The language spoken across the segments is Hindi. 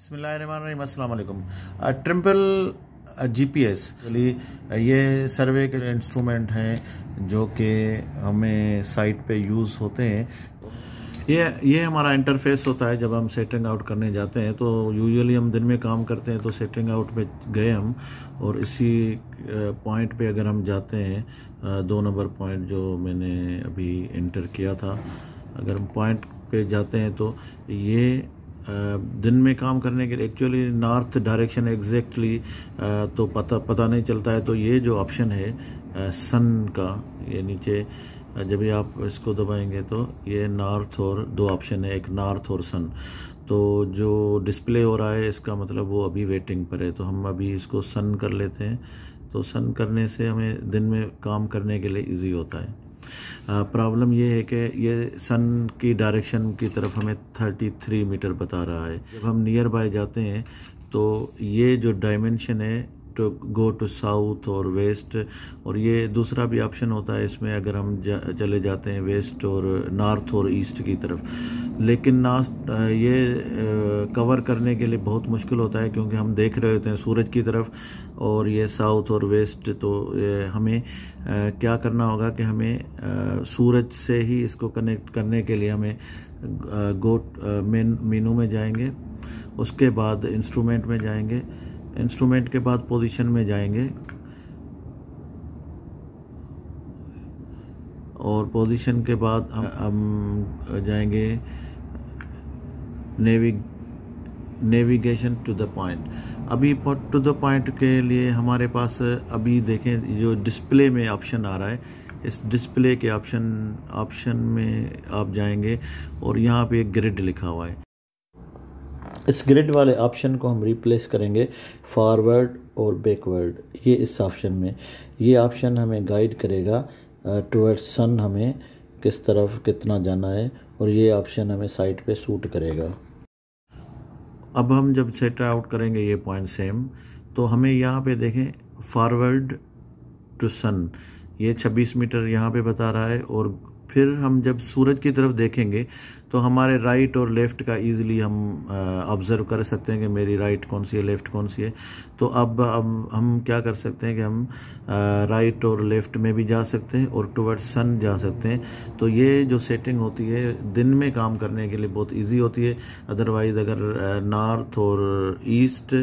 बिस्मिल्लाहिर्रहमानिर्रहीम, अस्सलाम वालेकुम। ट्रिम्पल जीपीएस ये सर्वे के इंस्ट्रूमेंट हैं जो कि हमें साइट पे यूज़ होते हैं। ये हमारा इंटरफेस होता है जब हम सेटिंग आउट करने जाते हैं। तो यूजुअली हम दिन में काम करते हैं, तो सेटिंग आउट में गए हम और इसी पॉइंट पे अगर हम जाते हैं, 2 नंबर पॉइंट जो मैंने अभी इंटर किया था, अगर हम पॉइंट पे जाते हैं तो ये दिन में काम करने के लिए एक्चुअली नॉर्थ डायरेक्शन एग्जैक्टली तो पता नहीं चलता है। तो ये जो ऑप्शन है सन का, ये नीचे जब भी आप इसको दबाएंगे तो ये नॉर्थ और 2 ऑप्शन है, एक नॉर्थ और सन। तो जो डिस्प्ले हो रहा है इसका मतलब वो अभी वेटिंग पर है। तो हम अभी इसको सन कर लेते हैं। तो सन करने से हमें दिन में काम करने के लिए इजी होता है। प्रॉब्लम ये है कि ये सन की डायरेक्शन की तरफ हमें 33 मीटर बता रहा है। जब हम नियर बाय जाते हैं तो ये जो डायमेंशन है टू गो टू साउथ और वेस्ट, और ये दूसरा भी ऑप्शन होता है इसमें अगर हम चले जाते हैं वेस्ट और नॉर्थ और ईस्ट की तरफ। लेकिन ये कवर करने के लिए बहुत मुश्किल होता है क्योंकि हम देख रहे होते हैं सूरज की तरफ और ये साउथ और वेस्ट। तो हमें क्या करना होगा कि हमें सूरज से ही इसको कनेक्ट करने के लिए हमें मेनू में जाएंगे, उसके बाद इंस्ट्रूमेंट में जाएंगे, इंस्ट्रूमेंट के बाद पोजीशन में जाएंगे और पोजीशन के बाद हम जाएंगे नेविगेशन टू द पॉइंट। अभी टू द पॉइंट के लिए हमारे पास अभी देखें जो डिस्प्ले में ऑप्शन आ रहा है, इस डिस्प्ले के ऑप्शन में आप जाएंगे और यहाँ पे एक ग्रिड लिखा हुआ है। इस ग्रिड वाले ऑप्शन को हम रिप्लेस करेंगे फॉरवर्ड और बैकवर्ड। ये इस ऑप्शन में, ये ऑप्शन हमें गाइड करेगा टुवर्ड्स सन, हमें किस तरफ कितना जाना है, और ये ऑप्शन हमें साइट पे सूट करेगा। अब हम जब सेट आउट करेंगे ये पॉइंट सेम, तो हमें यहाँ पे देखें फॉरवर्ड टू सन, ये 26 मीटर यहाँ पे बता रहा है। और फिर हम जब सूरज की तरफ देखेंगे तो हमारे राइट और लेफ़्ट का इजीली हम ऑब्ज़र्व कर सकते हैं कि मेरी राइट कौन सी है, लेफ़्ट कौन सी है। तो अब हम क्या कर सकते हैं कि हम राइट और लेफ़्ट में भी जा सकते हैं और टुवर्ड्स सन जा सकते हैं। तो ये जो सेटिंग होती है दिन में काम करने के लिए बहुत इजी होती है। अदरवाइज़ अगर नॉर्थ और ईस्ट,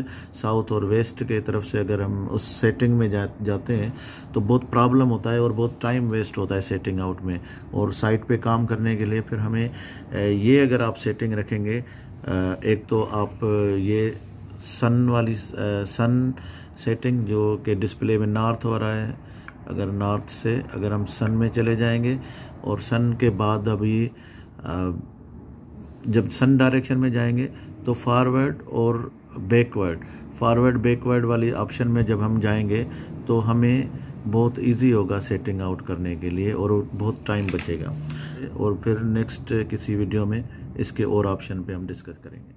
साउथ और वेस्ट के तरफ से अगर हम उस सेटिंग में जाते हैं तो बहुत प्रॉब्लम होता है और बहुत टाइम वेस्ट होता है सेटिंग आउट में। और साइट पे काम करने के लिए फिर हमें ये अगर आप सेटिंग रखेंगे, एक तो आप ये सन वाली सन सेटिंग जो कि डिस्प्ले में नॉर्थ हो रहा है, अगर नॉर्थ से अगर हम सन में चले जाएंगे और सन के बाद अभी जब सन डायरेक्शन में जाएंगे तो फॉरवर्ड और बैकवर्ड वाली ऑप्शन में जब हम जाएंगे तो हमें बहुत इजी होगा सेटिंग आउट करने के लिए और बहुत टाइम बचेगा। और फिर नेक्स्ट किसी वीडियो में इसके और ऑप्शन पे हम डिस्कस करेंगे।